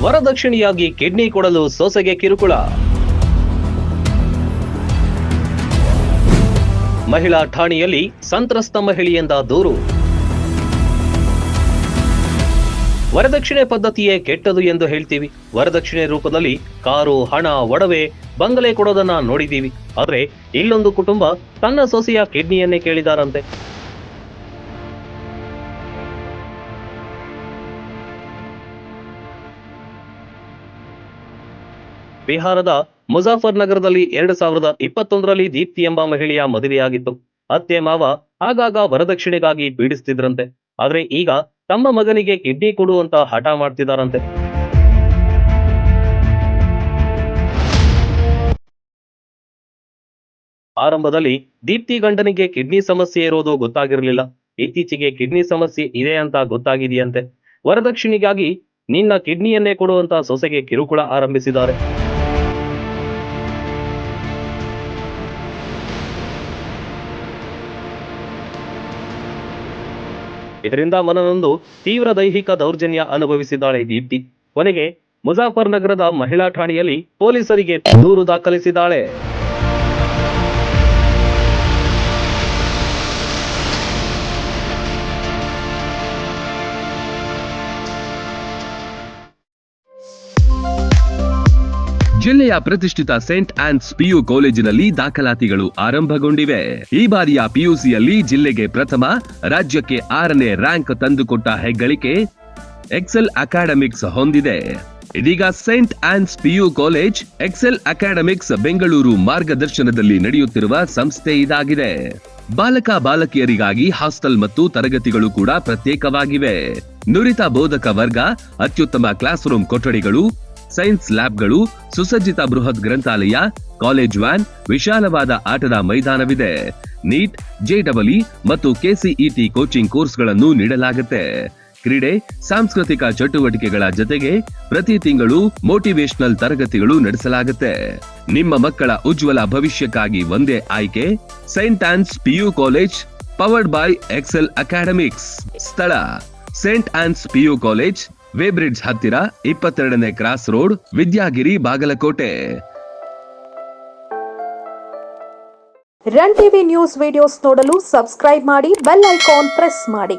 ವರದಕ್ಷಿಣೆಯಾಗಿ kidney ಕೊಡಲು ಸೊಸೆಗೆ ಕಿರುಕುಳ. ಮಹಿಳಾ ಠಾಣೆಯಲ್ಲಿ ಸಂತ್ರಸ್ತ ಮಹಿಳೆಯಿಂದ ದೂರು. ವರದಕ್ಷಿಣೆ ಪದ್ಧತಿಯೇ ಕೆಟ್ಟದು ಎಂದು ಹೇಳ್ತೀವಿ. ವರದಕ್ಷಿಣೆ ರೂಪದಲ್ಲಿ ಕಾರು, ಹಣ, ಒಡವೆ, ಬಂಗಲೆ ಕೊಡೋದನ್ನ ನೋಡಿದೀವಿ. ಆದ್ರೆ ಇಲ್ಲೊಂದು ಕುಟುಂಬ ತನ್ನ ಸೊಸೆಯ ಕಿಡ್ನಿಯನ್ನೇ ಕೇಳಿದಾರಂತೆ. ಬಿಹಾರದ ಮುಜಾಫರ್ ನಗರದಲ್ಲಿ 2021ರಲ್ಲಿ ದೀಪ್ತಿ ಎಂಬ ಮಹಿಳೆಯ ಮದುವೆಯಾಗಿತ್ತು. ಅತ್ತೆ ಮಾವ ಆಗಾಗ ವರದಕ್ಷಿಣೆಗಾಗಿ ಪೀಡಿಸ್ತಿದ್ರಂತೆ. ಆದ್ರೆ ಈಗ ತಮ್ಮ ಮಗನಿಗೆ ಕಿಡ್ನಿ ಕೊಡುವಂತ ಹಠ ಮಾಡ್ತಿದಾರಂತೆ. ಆರಂಭದಲ್ಲಿ ದೀಪ್ತಿ ಗಂಡನಿಗೆ ಕಿಡ್ನಿ ಸಮಸ್ಯೆ ಇರೋದು ಗೊತ್ತಾಗಿರಲಿಲ್ಲ. ಇತ್ತೀಚೆಗೆ ಕಿಡ್ನಿ ಸಮಸ್ಯೆ ಇದೆ ಅಂತ ಗೊತ್ತಾಗಿದೆಯಂತೆ. ವರದಕ್ಷಿಣೆಗಾಗಿ ನಿನ್ನ ಕಿಡ್ನಿಯನ್ನೇ ಕೊಡುವಂತ ಸೊಸೆಗೆ ಕಿರುಕುಳ ಆರಂಭಿಸಿದ್ದಾರೆ. ಇದರಿಂದ ಮನನೊಂದು ತೀವ್ರ ದೈಹಿಕ ದೌರ್ಜನ್ಯ ಅನುಭವಿಸಿದ್ದಾಳೆ ದೀಪ್ತಿ. ಕೊನೆಗೆ ಮುಜಾಫರ್ ನಗರದ ಮಹಿಳಾ ಠಾಣೆಯಲ್ಲಿ ಪೊಲೀಸರಿಗೆ ದೂರು ದಾಖಲಿಸಿದ್ದಾಳೆ. ಜಿಲ್ಲೆಯ ಪ್ರತಿಷ್ಠಿತ ಸೇಂಟ್ ಆನ್ಸ್ ಪಿಯು ಕಾಲೇಜಿನಲ್ಲಿ ದಾಖಲಾತಿಗಳು ಆರಂಭಗೊಂಡಿವೆ. ಈ ಬಾರಿಯ ಪಿಯುಸಿಯಲ್ಲಿ ಜಿಲ್ಲೆಗೆ ಪ್ರಥಮ, ರಾಜ್ಯಕ್ಕೆ 6ನೇ ರ್ಯಾಂಕ್ ತಂದುಕೊಟ್ಟ ಹೆಗ್ಗಳಿಕೆ ಎಕ್ಸೆಲ್ ಅಕಾಡೆಮಿಕ್ಸ್ ಹೊಂದಿದೆ. ಇದೀಗ Saint Ann's PU college Excel Academics Bengaluru ಮಾರ್ಗದರ್ಶನದಲ್ಲಿ ನಡೆಯುತ್ತಿರುವ ಸಂಸ್ಥೆ ಇದಾಗಿದೆ. ಬಾಲಕ ಬಾಲಕಿಯರಿಗಾಗಿ ಹಾಸ್ಟೆಲ್ ಮತ್ತು ತರಗತಿಗಳು ಕೂಡ ಪ್ರತ್ಯೇಕವಾಗಿವೆ. ನುರಿತ ಬೋಧಕ ವರ್ಗ, ಅತ್ಯುತ್ತಮ ಕ್ಲಾಸ್ ರೂಮ್ ಕೊಠಡಿಗಳು, ಸೈನ್ಸ್ ಲ್ಯಾಬ್ಗಳು, ಸುಸಜ್ಜಿತ ಬೃಹತ್ ಗ್ರಂಥಾಲಯ, ಕಾಲೇಜ್ ವ್ಯಾನ್, ವಿಶಾಲವಾದ ಆಟದ ಮೈದಾನವಿದೆ. ನೀಟ್, ಜೆಇಇ ಮತ್ತು ಕೆಸಿಇಟಿ ಕೋಚಿಂಗ್ ಕೋರ್ಸ್ಗಳನ್ನು ನೀಡಲಾಗುತ್ತೆ. ಕ್ರೀಡೆ, ಸಾಂಸ್ಕೃತಿಕ ಚಟುವಟಿಕೆಗಳ ಜೊತೆಗೆ ಪ್ರತಿ ತಿಂಗಳು ಮೋಟಿವೇಶನಲ್ ತರಗತಿಗಳು ನಡೆಸಲಾಗುತ್ತೆ. ನಿಮ್ಮ ಮಕ್ಕಳ ಉಜ್ವಲ ಭವಿಷ್ಯಕ್ಕಾಗಿ ಒಂದೇ ಆಯ್ಕೆ, Saint Ann's PU college, powered by Excel academics. ಸ್ಥಳ Saint Ann's PU college, Weybridge ಹತ್ತಿರ, 22ನೇ cross road, Vidyagiri, Bagalkote. Run TV news videos ನೋಡಲು ಸಬ್ಸ್ಕ್ರೈಬ್ ಮಾಡಿ, ಬೆಲ್ ಐಕಾನ್ ಪ್ರೆಸ್ ಮಾಡಿ.